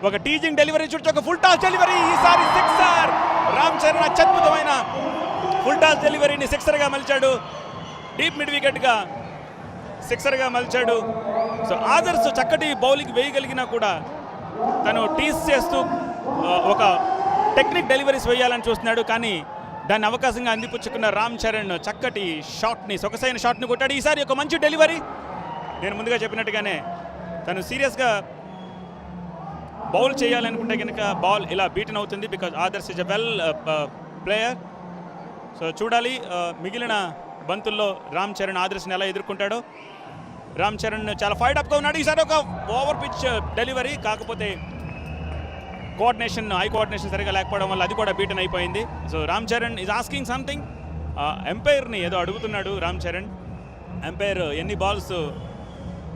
ఒక teasing delivery చుట్టూ ఒక ఫుల్ టాస్ డెలివరీ, ఈసారి సిక్సర్. రామ్ చరణ్ అత్యద్భుతమైన ఫుల్ టాస్ డెలివరీని సిక్సర్గా మలిచాడు. డీప్ మిడ్ వికెట్గా సిక్సర్గా మలిచాడు. సో ఆదర్శ్ చక్కటి బౌలింగ్ వేయగలిగినా కూడా తను టీస్ చేస్తూ ఒక టెక్నిక్ డెలివరీస్ వేయాలని చూస్తున్నాడు. కానీ దాన్ని అవకాశంగా అందిపుచ్చుకున్న రామ్ చరణ్ చక్కటి షాట్ని, సొగసైన షాట్ని కొట్టాడు. ఈసారి ఒక మంచి డెలివరీ. నేను ముందుగా చెప్పినట్టుగానే తను సీరియస్గా బౌల్ చేయాలనుకుంటే కనుక బాల్ ఇలా బీటన్ అవుతుంది. Because Adarsh is a well player. So చూడాలి మిగిలిన బంతుల్లో రామ్ చరణ్ ఆదర్శ్ని ఎలా ఎదుర్కొంటాడో. రామ్ చరణ్ చాలా ఫైట్ అప్గా ఉన్నాడు. ఈసారి ఒక ఓవర్ పిచ్ డెలివరీ, కాకపోతే ఐ కోఆర్డినేషన్ సరిగా లేకపోవడం వల్ల అది కూడా బీటన్ అయిపోయింది. So Ram Charan is asking something. ఎంపైర్ని ఏదో అడుగుతున్నాడు రామ్ చరణ్. ఎంపైర్ ఎన్ని బాల్స్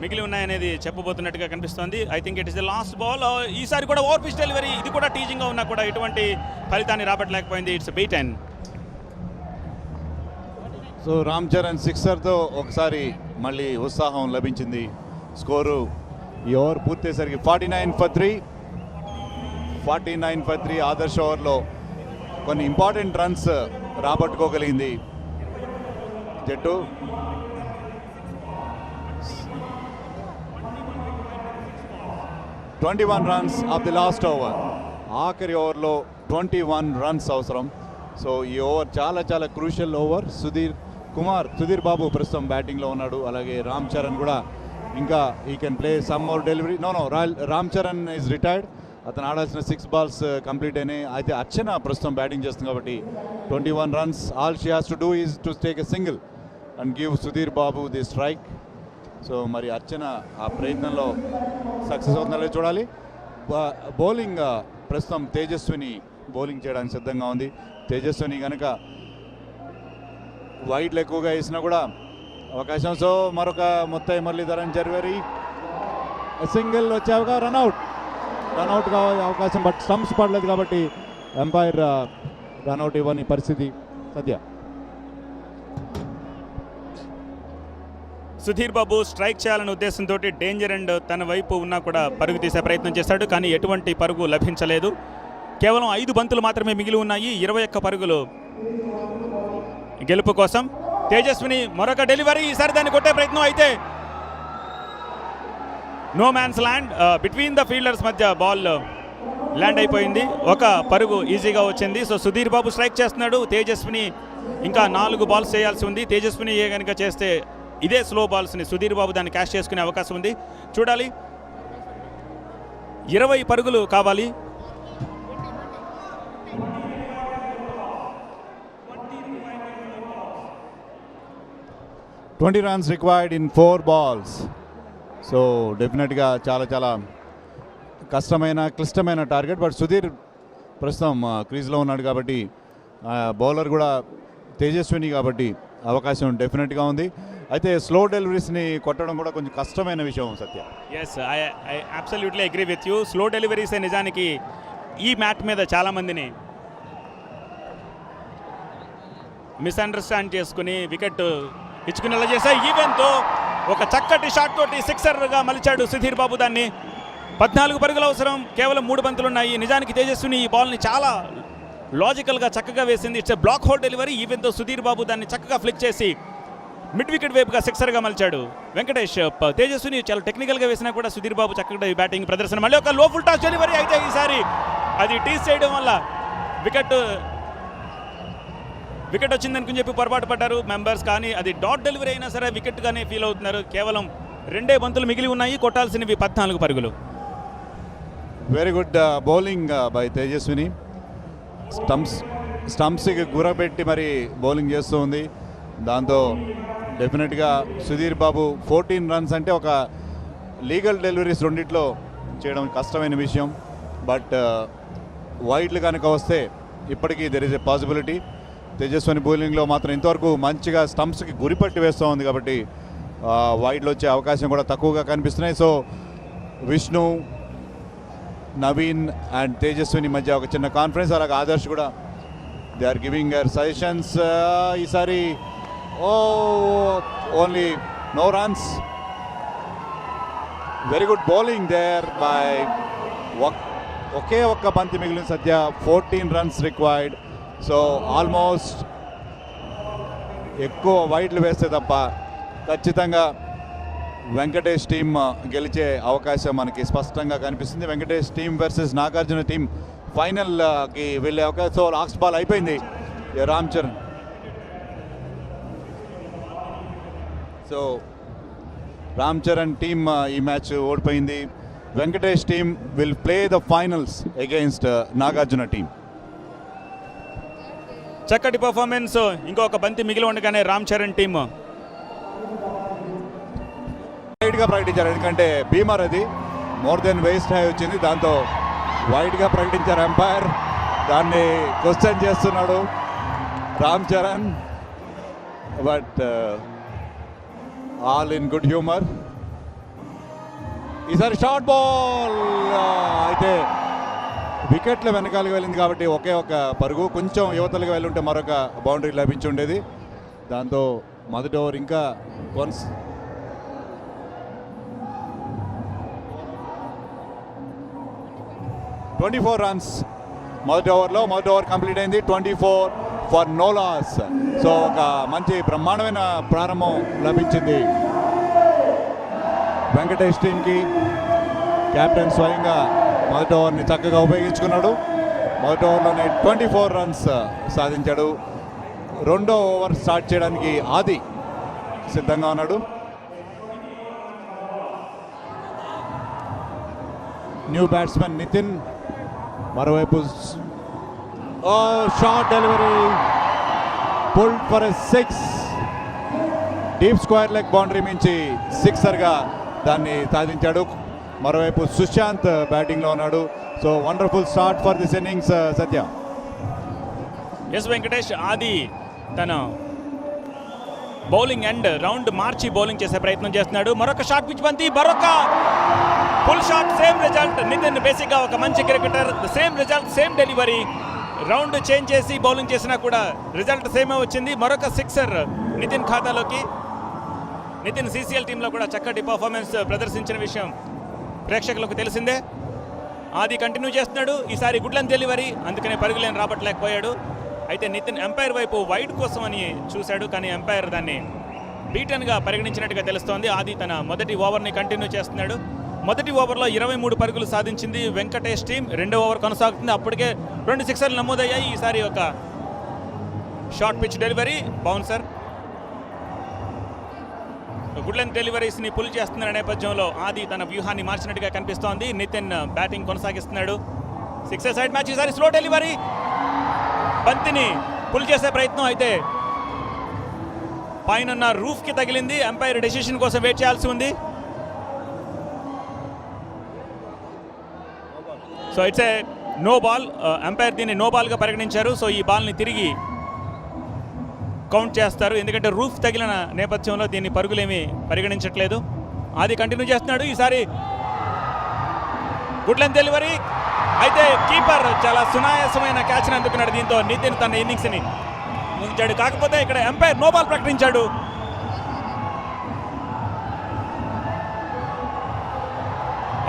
మిగిలి ఉన్నాయనేది చెప్పబోతున్నట్టుగా కనిపిస్తోంది. I think it is the last ball. ఈసారి కూడా ఓవర్ పిచ్ డెలివరీ, ఇది కూడా టీజింగ్గా ఉన్నా కూడా ఎటువంటి ఫలితాన్ని రాబట్టలేకపోయింది. It's beaten. So Ram Charan సిక్సర్తో ఒకసారి మళ్ళీ ఉత్సాహం లభించింది. స్కోరు ఈ ఓవర్ పూర్తయ్యేసరికి 49 for 3. ఆదర్శ్ ఓవర్లో కొన్ని ఇంపార్టెంట్ రన్స్ రాబట్టుకోగలిగింది జట్టు. ట్వంటీ-1 runs of the last over. ఆఖరి ఓవర్లో 21 runs అవసరం. సో ఈ ఓవర్ చాలా చాలా క్రూషియల్ ఓవర్. సుధీర్ బాబు ప్రస్తుతం బ్యాటింగ్లో ఉన్నాడు. అలాగే రామ్ చరణ్ కూడా ఇంకా ఈ can play some more delivery. Ram Charan is retired. అతను ఆడాల్సిన 6 balls కంప్లీట్ అయినాయి. అయితే అర్చన ప్రస్తుతం బ్యాటింగ్ చేస్తుంది కాబట్టి 21 runs. All she has to do is to take a single and give Sudheer Babu the strike. So మరి అర్చన ఆ ప్రయత్నంలో సక్సెస్ అవుతుందో చూడాలి. బౌలింగ్ ప్రస్తుతం తేజస్విని బౌలింగ్ చేయడానికి సిద్ధంగా ఉంది. తేజస్విని కనుక వైడ్లు ఎక్కువగా వేసినా కూడా అవకాశం. సో మరొక మురళీధరన్ జర్వేరి సింగిల్ వచ్చావుగా రన్అట్ కావాలి అవకాశం. బట్ స్టంప్స్ పడలేదు కాబట్టి ఎంపైర్ రన్అట్ ఇవ్వని పరిస్థితి సద్య. సుధీర్ బాబు స్ట్రైక్ చేయాలనే ఉద్దేశంతో డేంజర్ అండ్ తన వైపు ఉన్నా కూడా పరుగు తీసే ప్రయత్నం చేశాడు. కానీ ఎటువంటి పరుగు లభించలేదు. కేవలం 5 బంతులు మాత్రమే మిగిలి ఉన్నాయి. 21 పరుగులు గెలుపు కోసం. తేజస్విని మరొక డెలివరీ, ఈసారి దాన్ని కొట్టే ప్రయత్నం. అయితే no man's land, between the fielders మధ్య బాల్ ల్యాండ్ అయిపోయింది. ఒక పరుగు ఈజీగా వచ్చింది. సో సుధీర్ బాబు స్ట్రైక్ చేస్తున్నాడు. తేజస్విని ఇంకా 4 balls చేయాల్సి ఉంది. తేజస్విని కనుక చేస్తే ఇదే స్లో బాల్స్ని సుధీర్ బాబు దాన్ని క్యాష్ చేసుకునే అవకాశం ఉంది. చూడాలి. 20 పరుగులు కావాలి. Twenty runs required in 4 balls. So డెఫినెట్గా చాలా చాలా క్లిష్టమైన టార్గెట్. బట్ సుధీర్ ప్రస్తుతం క్రీజ్లో ఉన్నాడు కాబట్టి బౌలర్ కూడా తేజస్విని కాబట్టి అవకాశం డెఫినెట్గా ఉంది. అయితే స్లో డెలివరీస్ని కొట్టడం కూడా కొంచెం కష్టమైన విషయం Satya. Yes, I absolutely agree with you. Slow deliveries నిజానికి ఈ మ్యాట్ మీద చాలామందిని మిస్అండర్స్టాండ్ చేసుకుని వికెట్ ఇచ్చుకునేలా చేశాయి. ఈవెన్తో ఒక చక్కటి షాట్ తోటి సిక్సర్గా మలిచాడు సుధీర్ బాబు. దాన్ని 14 పరుగులు అవసరం. కేవలం 3 బంతులు ఉన్నాయి. నిజానికి తేజస్విని ఈ బాల్ని చాలా లాజికల్గా చక్కగా వేసింది. It's block hole delivery. ఈవెన్తో సుధీర్ బాబు దాన్ని చక్కగా ఫ్లిక్ చేసి మిడ్ వికెట్ వైపుగా సిక్సర్గా మలిచాడు వెంకటేష్. తేజస్విని చాలా టెక్నికల్గా వేసినా కూడా సుధీర్ బాబు చక్కగా బ్యాటింగ్ ప్రదర్శన. మళ్ళీ ఒక లో ఫుల్ టాస్ డెలివరీ. అయితే ఈసారి అది టీస్ చేయడం వల్ల వికెట్ వచ్చిందనుకుని చెప్పి పొరపాటు పడ్డారు మెంబర్స్. కానీ అది డాట్ డెలివరీ అయినా సరే వికెట్గానే ఫీల్ అవుతున్నారు. కేవలం 2 బంతులు మిగిలి ఉన్నాయి. కొట్టాల్సినవి 14 పరుగులు. Very good bowling by Tejaswini. స్టంప్స్కి గురపెట్టి మరి బౌలింగ్ చేస్తూ ఉంది. దాంతో డెఫినెట్గా సుధీర్ బాబు 14 runs అంటే ఒక లీగల్ డెలివరీస్ రెండిట్లో చేయడం కష్టమైన విషయం. బట్ వైడ్లు కనుక వస్తే ఇప్పటికీ there is a possibility. Tejaswini బౌలింగ్లో మాత్రం ఇంతవరకు మంచిగా స్టంప్స్కి గురిపట్టి వేస్తూ ఉంది కాబట్టి వైడ్లు వచ్చే అవకాశం కూడా తక్కువగా కనిపిస్తున్నాయి. సో విష్ణు, నవీన్ అండ్ తేజస్విని మధ్య ఒక చిన్న కాన్ఫరెన్స్. అలాగే ఆదర్శ్ కూడా they are giving their suggestions. ఈసారి only no runs. Very good bowling there by ఒకే ఒక్క బంతి మిగిలిన సద్య 14 రన్స్ రిక్వైర్డ్. సో ఆల్మోస్ట్ ఎక్కువ వైడ్లు వేస్తే తప్ప ఖచ్చితంగా వెంకటేష్ టీం గెలిచే అవకాశం మనకి స్పష్టంగా కనిపిస్తుంది. Venkatesh team versus Nagarjuna team ఫైనల్కి వెళ్ళే అవకాశం. సో లాస్ట్ బాల్ అయిపోయింది రామ్ చరణ్. సో రామ్ చరణ్ టీం ఈ మ్యాచ్ ఓడిపోయింది. Venkatesh team will play the finals against Nagarjuna team. చక్కటి పర్ఫార్మెన్స్. ఇంకొక బంతి మిగిలి ఉండగానే రామ్ చరణ్ టీం వైడ్గా ప్రకటించారు, ఎందుకంటే బీమర్ అది మోర్ దెన్ వేస్ట్ హై వచ్చింది. దాంతో వైడ్గా ప్రకటించారు ఎంపైర్. దాన్ని క్వశ్చన్ చేస్తున్నాడు Ram Charan, but all in good humour. ఈసారి షార్ట్ బాల్ అయితే వికెట్ల వెనకాలకి వెళ్ళింది కాబట్టి ఒకే ఒక పరుగు. కొంచెం యువతలుగా వెళ్ళి ఉంటే మరొక బౌండరీ లభించి ఉండేది. దాంతో మొదటి ఓవర్ ఇంకా 24 రన్స్ మొదటి ఓవర్లో. మొదటి ఓవర్ కంప్లీట్ అయింది. 24 ఫర్ నో లాస్. సో ఒక మంచి బ్రహ్మాండమైన ప్రారంభం లభించింది వెంకటేష్ టీంకి. కెప్టెన్ స్వయంగా మొదటి ఓవర్ని చక్కగా ఉపయోగించుకున్నాడు. మొదటి ఓవర్లోనే 24 రన్స్ సాధించాడు. రెండో ఓవర్ స్టార్ట్ చేయడానికి ఆది సిద్ధంగా ఉన్నాడు. న్యూ బ్యాట్స్మెన్ నితిన్ మరోవైపు short delivery pulled for a 6. Deep square leg boundary మించి సిక్సర్గా దాన్ని సాధించాడు. మరోవైపు సుశాంత్ బ్యాటింగ్లో ఉన్నాడు. So wonderful start for this innings Satya. S Venkatesh ఆది తన బౌలింగ్ ఎండ్ రౌండ్ మార్చి బౌలింగ్ చేసే ప్రయత్నం చేస్తున్నాడు. మరొక షార్ట్ పిచ్ బంతి, మరొక pull shot, same result. Nitin బేసిక్గా ఒక మంచి cricketer. Same result, same delivery. Round change చేసి బౌలింగ్ చేసినా కూడా రిజల్ట్ సేమే వచ్చింది. మరొక సిక్సర్ నితిన్ ఖాతాలోకి. నితిన్ సీసీఎల్ టీంలో కూడా చక్కటి పర్ఫార్మెన్స్ ప్రదర్శించిన విషయం ప్రేక్షకులకు తెలిసిందే. ఆది కంటిన్యూ చేస్తున్నాడు. ఈసారి గుడ్ లెంత్ డెలివరీ, అందుకనే పరుగులేని రాబట్టలేకపోయాడు. అయితే నితిన్ ఎంపైర్ వైపు వైడ్ కోసం అని చూశాడు, కానీ ఎంపైర్ దాన్ని బీటన్గా పరిగణించినట్టుగా తెలుస్తోంది. ఆది తన మొదటి ఓవర్ని కంటిన్యూ చేస్తున్నాడు. మొదటి ఓవర్లో 23 పరుగులు సాధించింది వెంకటేష్ టీం. రెండో ఓవర్ కొనసాగుతుంది. అప్పటికే 2 సిక్సర్లు నమోదయ్యాయి. ఈసారి ఒక short pitch delivery, bouncer. Good length డెలివరీస్ని పుల్ చేస్తున్న నేపథ్యంలో ఆది తన వ్యూహాన్ని మార్చినట్టుగా కనిపిస్తోంది. నితిన్ బ్యాటింగ్ కొనసాగిస్తున్నాడు. 6 సైడ్ మ్యాచ్. ఈసారి స్లో డెలివరీ, బంతిని పుల్ చేసే ప్రయత్నం. అయితే పైన రూఫ్కి తగిలింది. ఎంపైర్ డెసిషన్ కోసం వెయిట్ చేయాల్సి ఉంది. So it's a no ball. Umpire దీన్ని నో బాల్గా పరిగణించారు. సో ఈ బాల్ని తిరిగి కౌంట్ చేస్తారు, ఎందుకంటే రూఫ్ తగిలిన నేపథ్యంలో దీన్ని పరుగులేమీ పరిగణించట్లేదు. ఆది కంటిన్యూ చేస్తున్నాడు. ఈసారి గుడ్ లెంత్ డెలివరీ. అయితే కీపర్ చాలా సునాయాసమైన క్యాచ్ని అందుకున్నాడు. దీంతో నితిన్ తన ఇన్నింగ్స్ని ముగించాడు. కాకపోతే ఇక్కడ ఎంపైర్ నో బాల్ ప్రకటించాడు.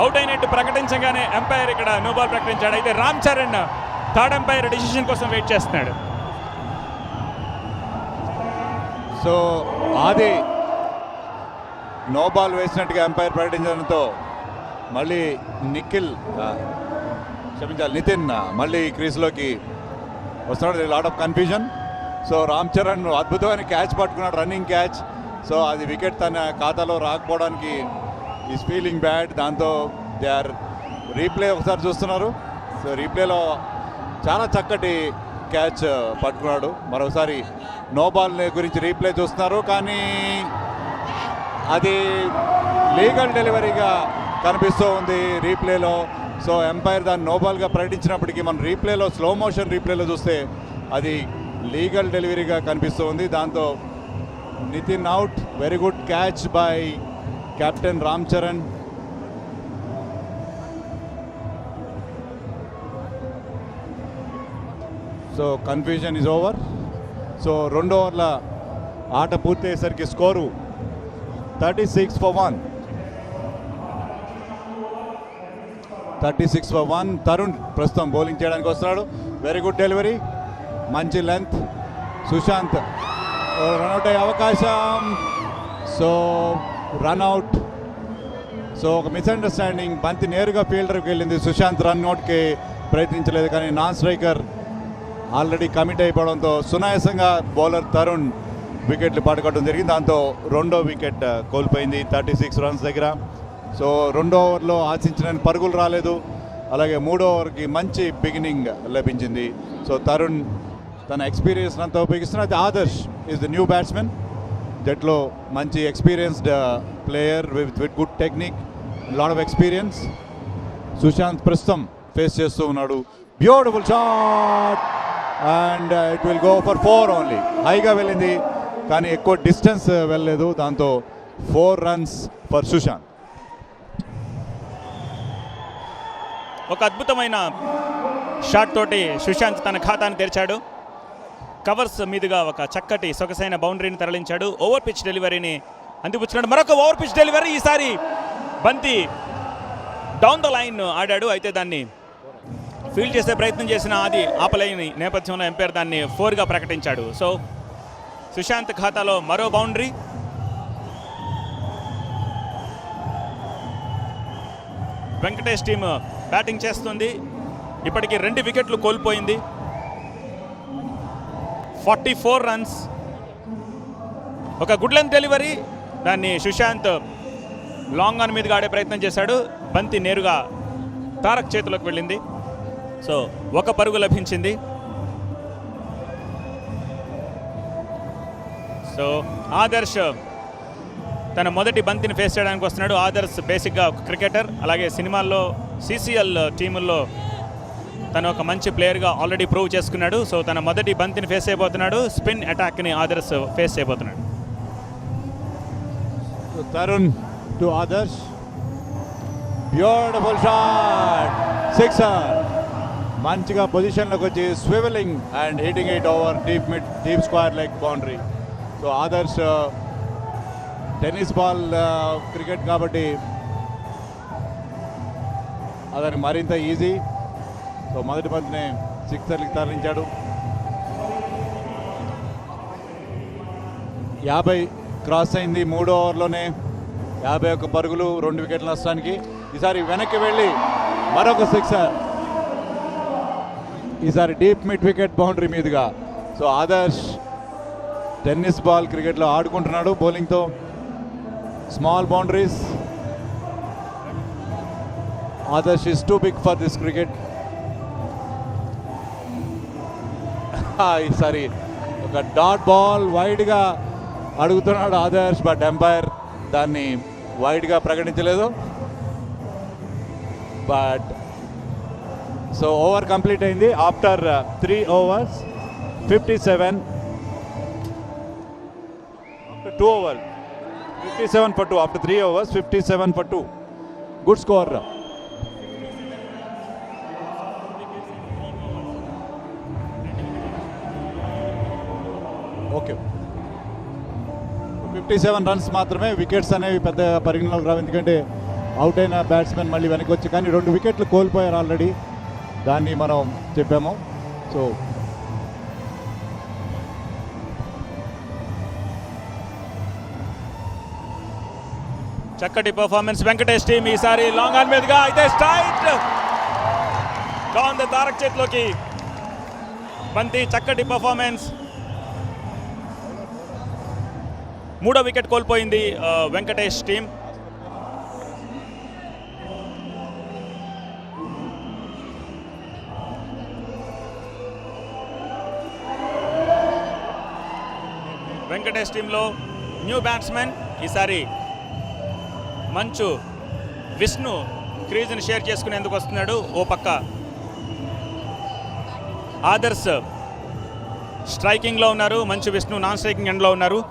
అవుట్ అయినట్టు ప్రకటించగానే ఎంపైర్ ఇక్కడ నో బాల్ ప్రకటించాడు. అయితే Ram Charan third umpire decision కోసం వెయిట్ చేస్తున్నాడు. సో ఆది నో బాల్ వేసినట్టుగా ఎంపైర్ ప్రకటించడంతో మళ్ళీ నితిన్ మళ్ళీ క్రీజ్లోకి వస్తున్నాడు. Lot of confusion. So Ram Charan అద్భుతమైన క్యాచ్ పట్టుకున్నాడు, రన్నింగ్ క్యాచ్. సో అది వికెట్ తన ఖాతాలో రాకపోవడానికి ఈజ్ ఫీలింగ్ బ్యాడ్. దాంతో దే ఆర్ రీప్లే ఒకసారి చూస్తున్నారు. సో రీప్లేలో చాలా చక్కటి క్యాచ్ పట్టుకున్నాడు. మరోసారి నో బాల్ గురించి రీప్లే చూస్తున్నారు, కానీ అది లీగల్ డెలివరీగా కనిపిస్తూ ఉంది రీప్లేలో. సో ఎంపైర్ దాన్ని నో బాల్గా ప్రకటించినప్పటికీ మనం రీప్లేలో స్లో మోషన్ రీప్లేలో చూస్తే అది లీగల్ డెలివరీగా కనిపిస్తూ ఉంది. దాంతో Nitin out. Very good catch by captain Ram Charan. So confusion is over. So 2 ఓవర్ల ఆట పూర్తయ్యేసరికి స్కోరు 36 for 1. 36 for 1. తరుణ్ ప్రస్తుతం బౌలింగ్ చేయడానికి వస్తున్నాడు. వెరీ గుడ్ డెలివరీ, మంచి లెంత్. సుశాంత్ రన్అట్ అయ్యే అవకాశం. So run out. సో ఒక మిస్అండర్స్టాండింగ్, బంతి నేరుగా ఫీల్డర్కి వెళ్ళింది. సుశాంత్ రన్అట్కి ప్రయత్నించలేదు, కానీ నాన్ స్ట్రైకర్ ఆల్రెడీ కమిట్ అయిపోవడంతో సునాయాసంగా బౌలర్ తరుణ్ వికెట్లు పడగొట్టడం జరిగింది. దాంతో రెండో వికెట్ కోల్పోయింది 36 రన్స్ దగ్గర. సో రెండో ఓవర్లో ఆశించిన పరుగులు రాలేదు, అలాగే మూడో ఓవర్కి మంచి బిగినింగ్ లభించింది. సో తరుణ్ తన ఎక్స్పీరియన్స్ అంతా ఉపయోగిస్తున్నది. Adarsh is the new batsmen. జట్లో మంచి experienced player with good technique, lot of experience. Sushant ప్రస్తుతం ఫేస్ చేస్తూ ఉన్నాడు. Beautiful shot and it will go for 4 only. హైగా వెళ్ళింది కానీ ఎక్కువ డిస్టెన్స్ వెళ్ళలేదు, దాంతో 4 రన్స్ ఫర్ సుశాంత్. ఒక అద్భుతమైన షాట్ తోటి సుశాంత్ తన ఖాతాను తెరిచాడు. కవర్స్ మీదుగా ఒక చక్కటి సొగసైన బౌండరీని తరలించాడు. ఓవర్ పిచ్ డెలివరీని అందిపుచ్చున్నాడు. మరొక ఓవర్ పిచ్ డెలివరీ. ఈసారి బంతి డౌన్ ద లైన్ ఆడాడు, అయితే దాన్ని ఫీల్డ్ చేసే ప్రయత్నం చేసిన అది ఆపలేని నేపథ్యంలో ఎంపైర్ దాన్ని 4గా ప్రకటించాడు. సో సుశాంత్ ఖాతాలో మరో బౌండరీ. వెంకటేష్ టీమ్ బ్యాటింగ్ చేస్తుంది. ఇప్పటికీ 2 వికెట్లు కోల్పోయింది. 44 రన్స్. ఒక గుడ్ లెంత్ డెలివరీ, దాన్ని సుశాంత్ లాంగ్ ఆన్ మీదుగా ఆడే ప్రయత్నం చేశాడు. బంతి నేరుగా తారక్ చేతిలోకి వెళ్ళింది. సో 1 పరుగు లభించింది. సో ఆదర్శ్ తన మొదటి బంతిని ఫేస్ చేయడానికి వస్తున్నాడు. ఆదర్శ్ బేసిక్గా ఒక క్రికెటర్, అలాగే సినిమాల్లో CCL టీముల్లో తను ఒక మంచి ప్లేయర్గా ఆల్రెడీ ప్రూవ్ చేసుకున్నాడు. సో తన మొదటి బంతిని ఫేస్ చేయబోతున్నాడు. స్పిన్ అటాక్ని ఆదర్శ్ ఫేస్ చేయబోతున్నాడు. Tarun to Adarsh. Beautiful shot, sixer. మంచిగా పొజిషన్లోకి వచ్చి swivelling and hitting it over deep square leg boundary. So Adarsh tennis ball cricket కాబట్టి అతనికి మరింత ఈజీ. సో మొదటి బంతిని సిక్సర్కి తరలించాడు. 50 క్రాస్ అయింది 3వ ఓవర్లోనే. 51 పరుగులు, 2 వికెట్ల నష్టానికి. ఈసారి వెనక్కి వెళ్ళి మరొక సిక్సర్, ఈసారి డీప్ మిడ్ వికెట్ బౌండరీ మీదుగా. సో ఆదర్శ్ టెన్నిస్ బాల్ క్రికెట్లో ఆడుకుంటున్నాడు బౌలింగ్తో. Small boundaries. Adarsh is too big for this cricket. ఈసారి ఒక డాట్ బాల్ వైడ్గా అడుగుతున్నాడు ఆదర్శ్, బట్ ఎంపైర్ దాన్ని వైడ్గా ప్రకటించలేదు. బట్ సో ఓవర్ కంప్లీట్ అయింది after 3 overs. 57 after 2 overs. 57 for 2 after 3 overs. 57 for 2. Good score. Okay, 57 runs మాత్రమే. వికెట్స్ అనేవి పెద్ద పరిగణలోకి రావు, ఎందుకంటే అవుట్ అయిన బ్యాట్స్మెన్ మళ్ళీ వెనక్కి వచ్చి, కానీ 2 వికెట్లు కోల్పోయారు ఆల్రెడీ, దాన్ని మనం చెప్పాము. సో చక్కటి పర్ఫార్మెన్స్ వెంకటేష్ టీమ్. ఈసారి లాంగ్ ఆన్ మీదుగా అయితే స్ట్రైట్ డౌన్ ద తారక్ చేతిలోకి బంతి. చక్కటి పర్ఫార్మెన్స్. 3వ వికెట్ కోల్పోయింది వెంకటేష్ టీం. వెంకటేష్ టీంలో న్యూ బ్యాట్స్మెన్ ఈసారి మంచు విష్ణు క్రీజ్ని షేర్ చేసుకునేందుకు వస్తున్నాడు. ఓ పక్క ఆదర్శ్ స్ట్రైకింగ్లో ఉన్నారు, మంచు విష్ణు నాన్ స్ట్రైకింగ్ ఎండ్లో ఉన్నారు.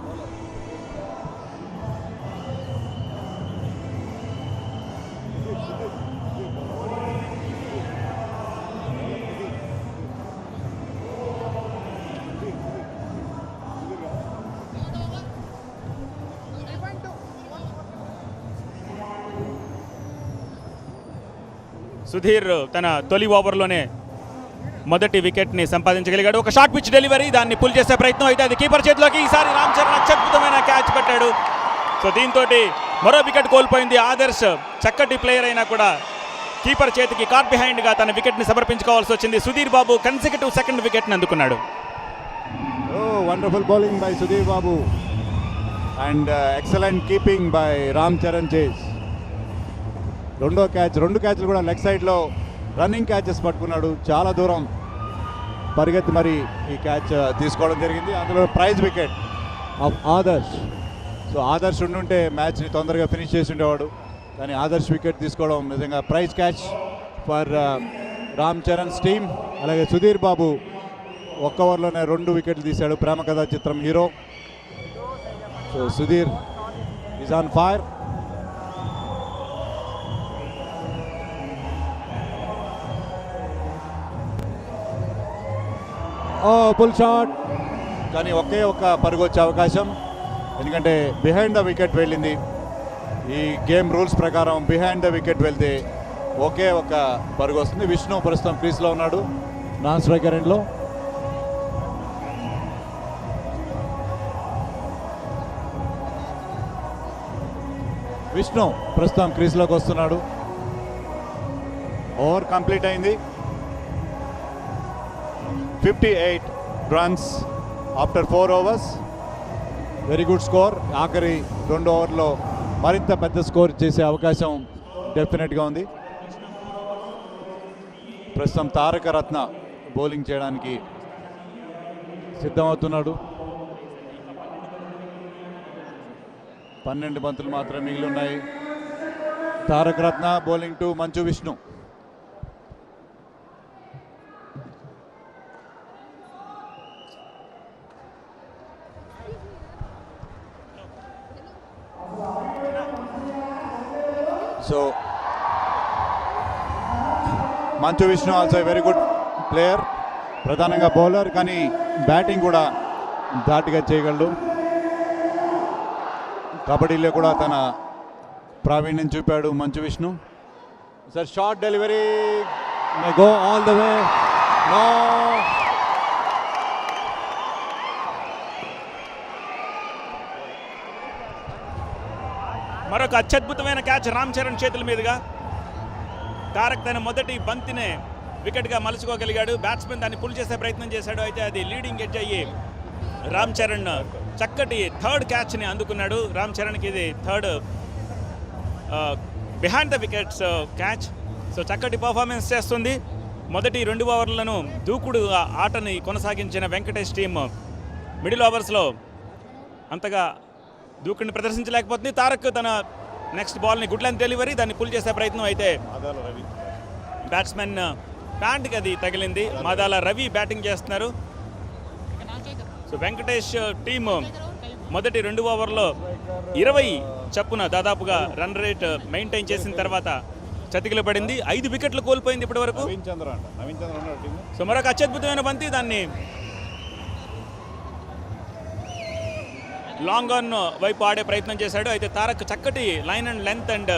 సుధీర్ తన తొలి ఓవర్లోనే మొదటి వికెట్ని సంపాదించగలిగాడు. ఒక షార్ట్ పిచ్ డెలివరీ, దాన్ని పుల్ చేసే ప్రయత్నం అయితే అది కీపర్ చేతిలోకి. ఈసారి రామ్ చరణ్ అత్యద్భుతమైన క్యాచ్ పెట్టాడు. సో దీంతో మరో వికెట్ కోల్పోయింది ఆదర్శ్. చక్కటి ప్లేయర్ అయినా కూడా కీపర్ చేతికి కాట్ బిహైండ్గా తన వికెట్ని సమర్పించుకోవాల్సి వచ్చింది. సుధీర్ బాబు కన్సిక్యూటివ్ సెకండ్ వికెట్ని అందుకున్నాడు. Wonderful bowling by Sudheer Babu and excellent keeping by Ram Charan chase. రెండు క్యాచ్లు కూడా లెగ్ సైడ్లో రన్నింగ్ క్యాచెస్ పట్టుకున్నాడు. చాలా దూరం పరిగెత్తి మరి ఈ క్యాచ్ తీసుకోవడం జరిగింది. అందులో prize wicket of Adarsh. So Adarsh ఉండుంటే మ్యాచ్ని తొందరగా ఫినిష్ చేసి ఉండేవాడు, కానీ ఆదర్శ్ వికెట్ తీసుకోవడం నిజంగా prize catch for Ram Charan's team. అలాగే సుధీర్ బాబు ఒక్క ఓవర్లోనే 2 వికెట్లు తీశాడు. ప్రేమ కథా చిత్రం hero. So Sudheer is on fire. Full shot, కానీ ఒక్క పరుగు వచ్చే అవకాశం, ఎందుకంటే బిహైండ్ ద వికెట్ వెళ్ళింది. ఈ గేమ్ రూల్స్ ప్రకారం బిహైండ్ ద వికెట్ వెళ్తే ఒకే ఒక పరుగు వస్తుంది. విష్ణు ప్రస్తుతం క్రీస్లో ఉన్నాడు నాన్ స్ట్రైకర్ ఎండ్లో. విష్ణు ప్రస్తుతం క్రీస్లోకి వస్తున్నాడు. ఓవర్ కంప్లీట్ అయింది. 58 runs after 4 overs. Very good score. ఆఖరి 2 ఓవర్లో మరింత పెద్ద స్కోర్ చేసే అవకాశం డెఫినెట్గా ఉంది. ప్రస్తుతం తారక రత్న బౌలింగ్ చేయడానికి సిద్ధమవుతున్నాడు. 12 బంతులు మాత్రమే మిగిలి ఉన్నాయి. తారక రత్న బౌలింగ్ టు మంచు Vishnu. So Manchu Vishnu also very good player. ప్రధానంగా బౌలర్, కానీ బ్యాటింగ్ కూడా ధాటిగా చేయగలడు. కబడ్డీలో కూడా తన ప్రావీణ్యం చూపాడు Manchu Vishnu. Sir short delivery go all the way. No, మరొక అత్యద్భుతమైన క్యాచ్ రామ్ చరణ్ చేతుల మీదుగా. తారక్ తన మొదటి బంతినే వికెట్గా మలుచుకోగలిగాడు. బ్యాట్స్మెన్ దాన్ని పుల్ చేసే ప్రయత్నం చేశాడు, అయితే అది లీడింగ్ ఎడ్జ్ అయ్యి రామ్ చరణ్ చక్కటి థర్డ్ క్యాచ్ని అందుకున్నాడు. రామ్ చరణ్కి ఇది third behind the wickets catch. So చక్కటి పర్ఫార్మెన్స్ చేస్తుంది. మొదటి 2 ఓవర్లను దూకుడు ఆటని కొనసాగించిన వెంకటేష్ టీమ్ మిడిల్ ఓవర్స్లో అంతగా దూకుడిని ప్రదర్శించలేకపోతుంది. తారక్ తన నెక్స్ట్ బాల్ని గుడ్ లెంత్ డెలివరీ, దాన్ని పుల్ చేసే ప్రయత్నం, అయితే బ్యాట్స్మెన్ ప్యాంట్కి అది తగిలింది. మాదాల రవి బ్యాటింగ్ చేస్తున్నారు. సో వెంకటేష్ టీమ్ మొదటి 2 ఓవర్లో 20 చప్పున దాదాపుగా రన్ రేట్ మెయింటైన్ చేసిన తర్వాత చతికిల పడింది. 5 వికెట్లు కోల్పోయింది ఇప్పటి వరకు. సో మరొక అత్యద్భుతమైన బంతి, దాన్ని లాంగ్ ఆన్ వైపు ఆడే ప్రయత్నం చేశాడు, అయితే తారక్ చక్కటి line and length and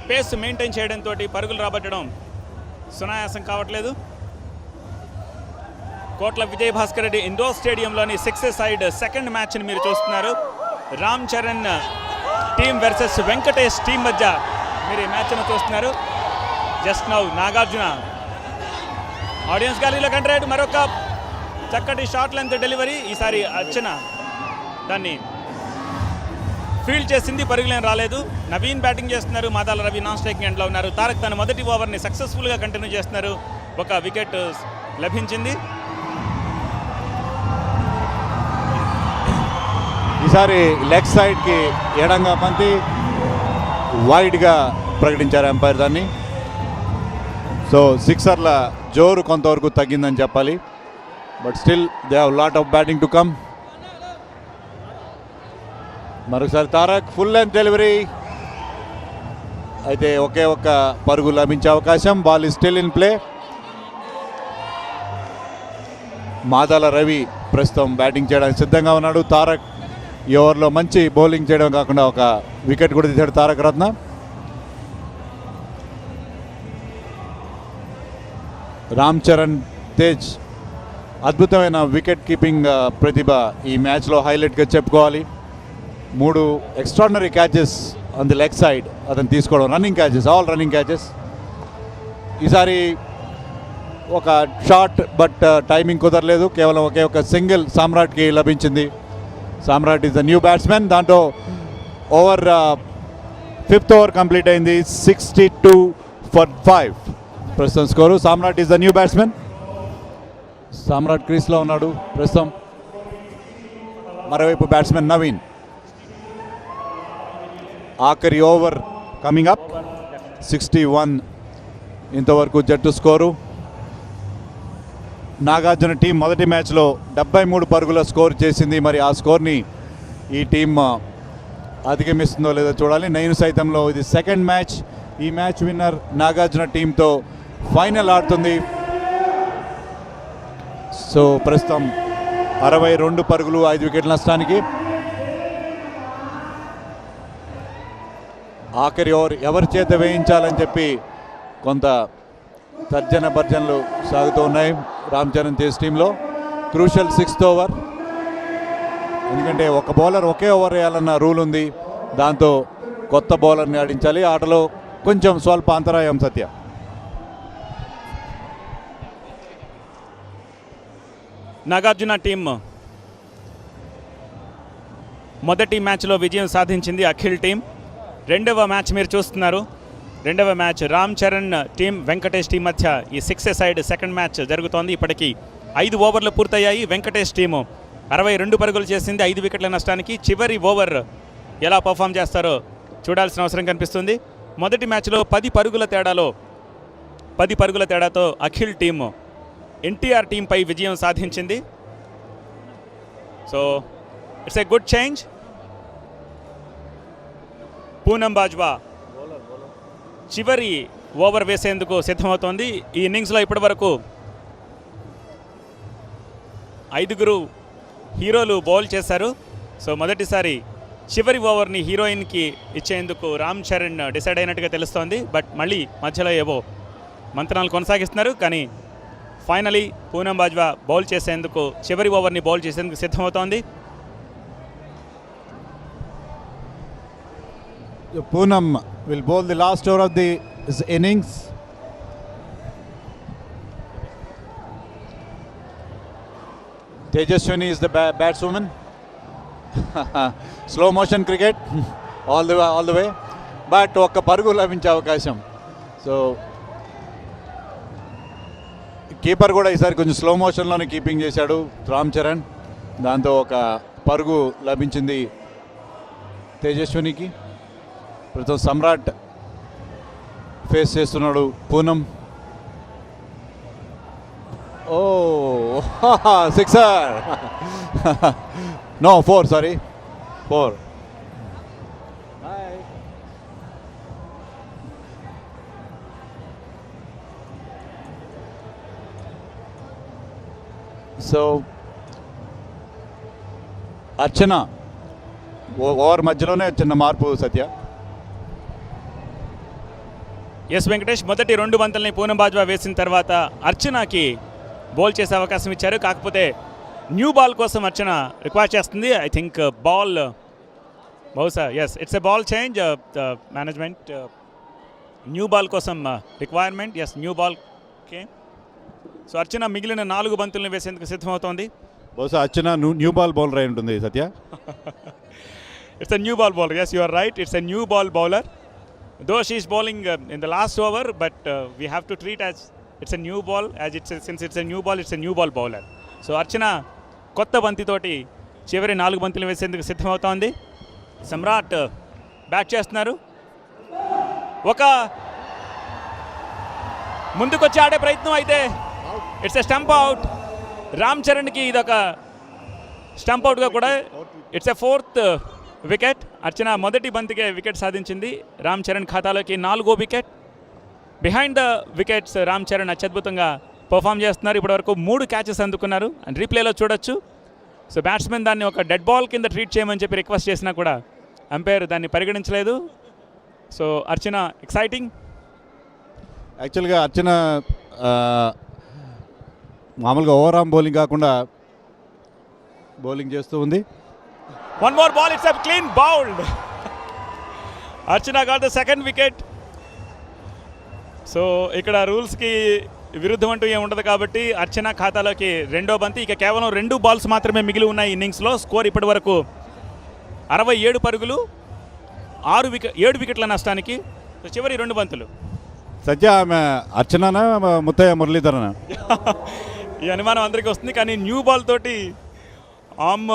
pace maintain చేయడంతో పరుగులు రాబట్టడం సునాయాసం కావట్లేదు. కోట్ల విజయభాస్కర్ రెడ్డి ఇండోర్ స్టేడియంలోని 6 సైడ్ సెకండ్ మ్యాచ్ని మీరు చూస్తున్నారు. Ram Charan team versus Venkatesh team మధ్య మీరు ఈ మ్యాచ్ను చూస్తున్నారు. జస్ట్ నౌ నాగార్జున ఆడియన్స్ గ్యాలరీలో కంట్రాక్ట్ మరొక చక్కటి షార్ట్ లెంత్ డెలివరీ. ఈసారి అర్చన దాన్ని ఫీల్డ్ చేసింది, పరుగులేం రాలేదు. నవీన్ బ్యాటింగ్ చేస్తున్నారు, మాదాల రవి నాన్ స్ట్రైకింగ్ ఎండ్లో ఉన్నారు. తారక్ తన మొదటి ఓవర్ని సక్సెస్ఫుల్గా కంటిన్యూ చేస్తున్నారు. ఒక వికెట్ లభించింది. ఈసారి లెగ్ సైడ్కి ఎడంగా బంతి వైడ్గా ప్రకటించారు ఎంపైర్ దాన్ని. సో సిక్సర్ల జోరు కొంతవరకు తగ్గిందని చెప్పాలి, but still they have lot of batting to come. మరొకసారి తారక్ ఫుల్ లెంత్ డెలివరీ, అయితే ఒక్క పరుగు లభించే అవకాశం. Ball is still in play. Madala Ravi ప్రస్తుతం బ్యాటింగ్ చేయడానికి సిద్ధంగా ఉన్నాడు. తారక్ ఈ ఓవర్లో మంచి బౌలింగ్ చేయడం కాకుండా ఒక వికెట్ కూడా తీశాడు తారక రత్న. రామ్ చరణ్ తేజ్ అద్భుతమైన వికెట్ కీపింగ్ ప్రతిభ ఈ మ్యాచ్లో హైలైట్గా చెప్పుకోవాలి. 3 extraordinary catches on the leg side అతను తీసుకోవడం, running catches, all running catches. ఈసారి ఒక షాట్ బట్ టైమింగ్ కుదరలేదు, కేవలం ఒకే ఒక సింగిల్ సామ్రాట్కి లభించింది. Samrat is the new batsmen. దాంట్లో ఓవర్ 5th ఓవర్ కంప్లీట్ అయింది. 62 for 5 ప్రస్తుతం స్కోరు. Samrat is the new batsmen. Samrat క్రీస్లో ఉన్నాడు ప్రస్తుతం. మరోవైపు బ్యాట్స్మెన్ నవీన్. ఆఖరి ఓవర్ కమింగ్ అప్. 61 ఇంతవరకు జట్టు స్కోరు. నాగార్జున టీం మొదటి మ్యాచ్లో 73 పరుగుల స్కోర్ చేసింది. మరి ఆ స్కోర్ని ఈ టీం అధిగమిస్తుందో లేదో చూడాలి. నేను సైతంలో ఇది సెకండ్ మ్యాచ్. ఈ మ్యాచ్ విన్నర్ నాగార్జున టీంతో ఫైనల్ ఆడుతుంది. సో ప్రస్తుతం 62 పరుగులు, 5 వికెట్ల నష్టానికి. ఆఖరి ఓవర్ ఎవరి చేత వేయించాలని చెప్పి కొంత తర్జన భర్జనలు సాగుతూ ఉన్నాయి రామ్ చరణ్ తేజ్ టీంలో. Crucial 6th over. ఎందుకంటే ఒక బౌలర్ ఒకే ఓవర్ వేయాలన్న రూల్ ఉంది. దాంతో కొత్త బౌలర్ని ఆడించాలి. ఆటలో కొంచెం స్వల్ప అంతరాయం సత్య. నాగార్జున టీం మొదటి మ్యాచ్లో విజయం సాధించింది అఖిల్ టీం. రెండవ మ్యాచ్ మీరు చూస్తున్నారు. రెండవ match Ram Charan team Venkatesh team మధ్య ఈ 6 సైడ్ సెకండ్ మ్యాచ్ జరుగుతోంది. ఇప్పటికీ 5 ఓవర్లు పూర్తయ్యాయి. వెంకటేష్ టీము 62 పరుగులు చేసింది, 5 వికెట్ల నష్టానికి. చివరి ఓవర్ ఎలా పర్ఫామ్ చేస్తారో చూడాల్సిన అవసరం కనిపిస్తుంది. మొదటి మ్యాచ్లో 10 పరుగుల తేడాతో అఖిల్ టీము ఎన్టీఆర్ టీంపై విజయం సాధించింది. So it's a good change. Poonam Bajwa చివరి ఓవర్ వేసేందుకు సిద్ధమవుతోంది. ఈ ఇన్నింగ్స్లో ఇప్పటివరకు 5 హీరోలు బౌల్ చేశారు. సో మొదటిసారి చివరి ఓవర్ని హీరోయిన్కి ఇచ్చేందుకు రామ్ చరణ్ డిసైడ్ అయినట్టుగా తెలుస్తోంది. బట్ మళ్ళీ మధ్యలో ఏవో మంత్రాలు కొనసాగిస్తున్నారు. కానీ ఫైనలీ పూనం బాజ్వా బౌల్ చేసేందుకు, చివరి ఓవర్ని బౌల్ చేసేందుకు సిద్ధమవుతోంది. Poonam will bowl the last over of this innings. Tejaswini is the batswoman. Slow motion cricket all the way. But ఒక్క పరుగు లభించే అవకాశం. సో కీపర్ కూడా ఈసారి కొంచెం స్లో మోషన్లోనే కీపింగ్ చేశాడు రామ్ చరణ్. దాంతో ఒక పరుగు లభించింది తేజస్వినికి. ప్రస్తుతం సమ్రాట్ ఫేస్ చేస్తున్నాడు పూనం. ఓ sixer. No 4, sorry 4. So Archana over మధ్యలోనే చిన్న మార్పు సత్య. ఎస్ వెంకటేష్, మొదటి 2 బంతుల్ని పూనం బాజ్వా వేసిన తర్వాత అర్చనకి బౌల్ చేసే అవకాశం ఇచ్చారు. కాకపోతే న్యూ బాల్ కోసం అర్చన రిక్వైర్ చేస్తుంది. ఐ థింక్ బాల్ బహుశా yes it's a ball change. Management new ball కోసం requirement. Yes new ball. Okay. So Archana మిగిలిన 4 బంతుల్ని వేసేందుకు సిద్ధమవుతోంది. బహుశా అర్చన న్యూ బాల్ బౌలర్ అయి ఉంటుంది Satya. It's a new ball bowler. Yes you are right. It's a new ball bowler. Though she is bowling in the last over, but we have to treat as it's a new ball, as since it's a new ball, it's a new ball bowler. So Archana కొత్త బంతితోటి చివరి 4 బంతులు వేసేందుకు సిద్ధమవుతోంది. సమ్రాట్ bat చేస్తున్నారు. ఒక ముందుకొచ్చి ఆడే ప్రయత్నం, అయితే it's a stump out. Ram చరణ్కి ఇదొక స్టంప్ అవుట్గా కూడా ఇట్స్ ఎ 4th వికెట్. అర్చన మొదటి బంతికే వికెట్ సాధించింది. రామ్ చరణ్ ఖాతాలోకి 4వ wicket. Behind the wickets Ram Charan అత్యద్భుతంగా పర్ఫామ్ చేస్తున్నారు. ఇప్పటివరకు 3 క్యాచెస్ అందుకున్నారు. అండ్ రీప్లేలో చూడొచ్చు. సో బ్యాట్స్మెన్ దాన్ని ఒక డెడ్ బాల్ కింద ట్రీట్ చేయమని చెప్పి రిక్వెస్ట్ చేసినా కూడా అంపైర్ దాన్ని పరిగణించలేదు. సో అర్చన ఎక్సైటింగ్. యాక్చువల్గా అర్చన మామూలుగా ఓవర్ ఆర్మ్ బౌలింగ్ కాకుండా బౌలింగ్ చేస్తూ ఉంది. One more ball, it's a clean bowled. Archana got the second wicket. So ఇక్కడ రూల్స్కి విరుద్ధం అంటూ ఏమి ఉండదు కాబట్టి అర్చన ఖాతాలోకి రెండో బంతి. ఇక కేవలం 2 బాల్స్ మాత్రమే మిగిలి ఉన్నాయి ఇన్నింగ్స్లో. స్కోర్ ఇప్పటి వరకు 67 పరుగులు, 7 వికెట్ల నష్టానికి. సో చివరి 2 బంతులు. సత్య ఆమె అర్చననా ముత్తయ్య మురళీధరనా? ఈ అనుమానం అందరికీ వస్తుంది, కానీ న్యూ బాల్ తోటి ఆమ్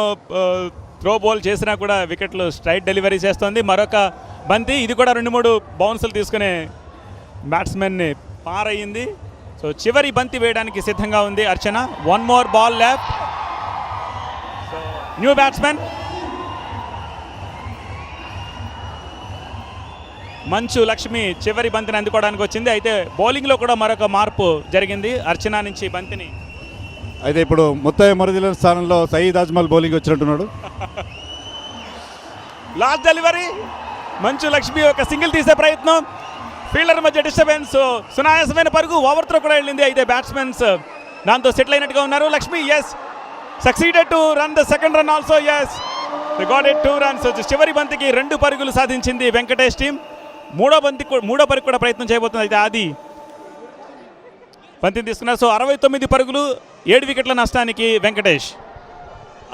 త్రో బాల్ చేసినా కూడా వికెట్లు స్ట్రైట్ డెలివరీ చేస్తుంది. మరొక బంతి, ఇది కూడా 2-3 బౌన్సులు తీసుకునే బ్యాట్స్మెన్ని పారయ్యింది. సో చివరి బంతి వేయడానికి సిద్ధంగా ఉంది అర్చన. 1 more ball left. So new batsmen Manchu Lakshmi చివరి బంతిని అందుకోవడానికి వచ్చింది. అయితే బౌలింగ్లో కూడా మరొక మార్పు జరిగింది అర్చన నుంచి బంతిని. అయితే ఇప్పుడు ముత్తయ్య మురళీధరన్ స్థానంలో సయీద్ అజ్మల్ బౌలింగ్ వచ్చినట్టున్నాడు. లాస్ట్ డెలివరీ, మంచు లక్ష్మి ఒక సింగిల్ తీసే ప్రయత్నం, ఫీల్డర్ మధ్య డిస్టర్బెన్స్, సునాయాసమైన పరుగు, ఓవర్ త్రో కూడా వెళ్ళింది. అయితే బ్యాట్స్మెన్స్ దాంతో సెటిల్ అయినట్టుగా ఉన్నారు. Lakshmi yes succeeded to run the second run also. Yes they got it 2 runs. చివరి బంతికి 2 పరుగులు సాధించింది వెంకటేష్ టీం. మూడో పరుగు కూడా ప్రయత్నం చేయబోతుంది. అయితే ఆది బంతిని తీసుకున్నారు. సో 69 పరుగులు, 7 వికెట్ల నష్టానికి వెంకటేష్.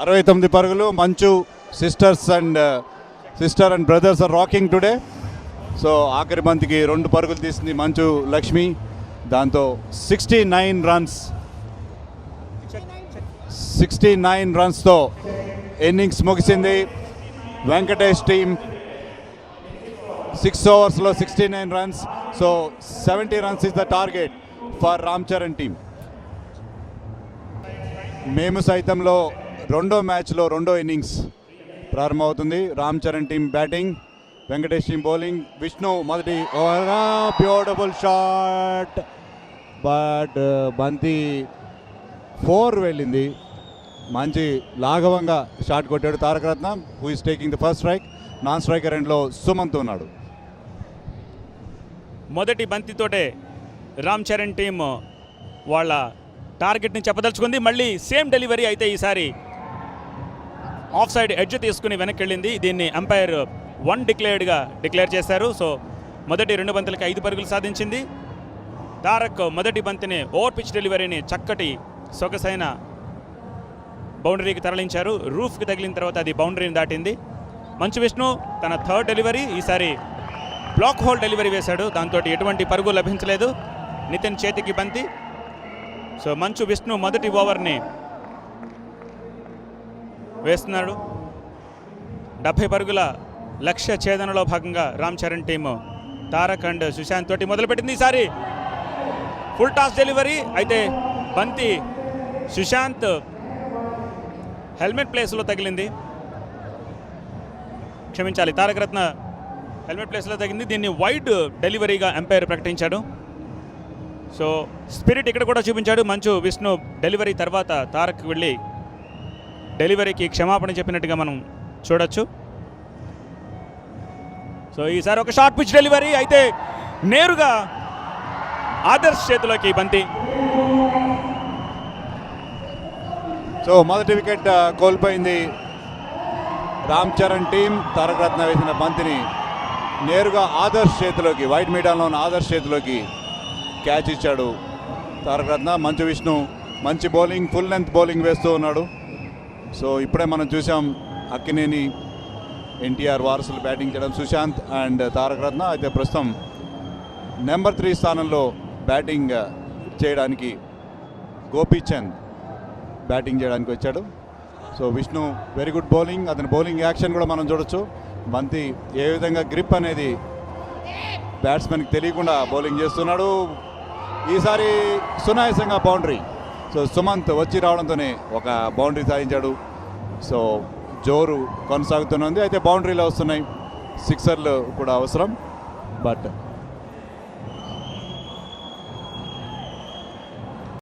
69 పరుగులు. Manchu sister and brothers are rocking today. So ఆఖరి బంతికి 2 పరుగులు తీసింది మంచు లక్ష్మి. దాంతో 69 రన్స్తో ఇన్నింగ్స్ ముగిసింది. Venkatesh team 6 ఓవర్స్లో 69 runs. So 70 runs is the target for Ram Charan team. మేము సైతంలో రెండో మ్యాచ్లో రెండో ఇన్నింగ్స్ ప్రారంభమవుతుంది. Ram Charan team batting, Venkatesh team bowling. Vishnu మొదటి ఓవర్, బ్యూటిఫుల్ షాట్, బట్ బంతి 4 వెళ్ళింది. మంచి లాఘవంగా షాట్ కొట్టాడు Taraka Ratna, who is taking the first strike. Non striker ఎండ్లో సుమంత్ ఉన్నాడు. మొదటి బంతితోటే రామ్ చరణ్ టీం వాళ్ళ టార్గెట్ని చెప్పదలుచుకుంది. మళ్ళీ సేమ్ డెలివరీ, అయితే ఈసారి ఆఫ్ సైడ్ ఎడ్జ్ తీసుకుని వెనక్కి వెళ్ళింది. దీన్ని అంపైర్ 1 డిక్లేర్ చేశారు. సో మొదటి 2 బంతులకి 5 పరుగులు సాధించింది. తారక్ మొదటి బంతిని ఓవర్ పిచ్ డెలివరీని చక్కటి సొగసైన బౌండరీకి తరలించారు. రూఫ్కి తగిలిన తర్వాత అది బౌండరీని దాటింది. మంచు విష్ణు తన 3rd డెలివరీ, ఈసారి బ్లాక్ హోల్ డెలివరీ వేశాడు. దాంతో ఎటువంటి పరుగు లభించలేదు. నితిన్ చేతికి బంతి. సో మంచు విష్ణు మొదటి ఓవర్ని వేస్తున్నాడు. 70 పరుగుల లక్ష్య ఛేదనలో భాగంగా రామ్ చరణ్ టీము తారక్ అండ్ సుశాంత్ తోటి మొదలుపెట్టింది. ఈసారి ఫుల్ టాస్ డెలివరీ, అయితే బంతి సుశాంత్ హెల్మెట్ ప్లేస్లో తగిలింది. క్షమించాలి, తారక రత్న హెల్మెట్ ప్లేస్లో తగిలింది. దీన్ని వైడ్ డెలివరీగా ఎంపైర్ ప్రకటించాడు. సో స్పిరిట్ ఇక్కడ కూడా చూపించాడు. మంచు విష్ణు డెలివరీ తర్వాత తారక్ వెళ్ళి డెలివరీకి క్షమాపణ చెప్పినట్టుగా మనం చూడొచ్చు. సో ఈసారి ఒక షార్ట్ పిచ్ డెలివరీ, అయితే నేరుగా ఆదర్శ్ చేతిలోకి బంతి. సో మొదటి వికెట్ కోల్పోయింది రామ్ చరణ్ టీం. తారక రత్న వేసిన బంతిని నేరుగా ఆదర్శ్ చేతిలోకి, వైట్ మీడియాలో ఉన్న ఆదర్శ్ చేతిలోకి క్యాచ్ ఇచ్చాడు తారక రత్న. మంచు విష్ణు మంచి బౌలింగ్, ఫుల్ లెంత్ బౌలింగ్ వేస్తూ ఉన్నాడు. సో ఇప్పుడే మనం చూసాం అక్కినేని, ఎన్టీఆర్ వారసులు బ్యాటింగ్ చేయడం, సుశాంత్ అండ్ తారక రత్న. అయితే ప్రస్తుతం నెంబర్ 3 స్థానంలో బ్యాటింగ్ చేయడానికి గోపీచంద్ బ్యాటింగ్ చేయడానికి వచ్చాడు. So Vishnu very good bowling, అతని బౌలింగ్ యాక్షన్ కూడా మనం చూడొచ్చు. బంతి ఏ విధంగా గ్రిప్ అనేది బ్యాట్స్మెన్కి తెలియకుండా బౌలింగ్ చేస్తున్నాడు. ఈసారి సునాయాసంగా బౌండరీ. సో సుమంత్ వచ్చి రావడంతోనే ఒక బౌండరీ సాధించాడు. సో జోరు కొనసాగుతూనే ఉంది. అయితే బౌండరీలో వస్తున్నాయి, సిక్సర్లు కూడా అవసరం. బట్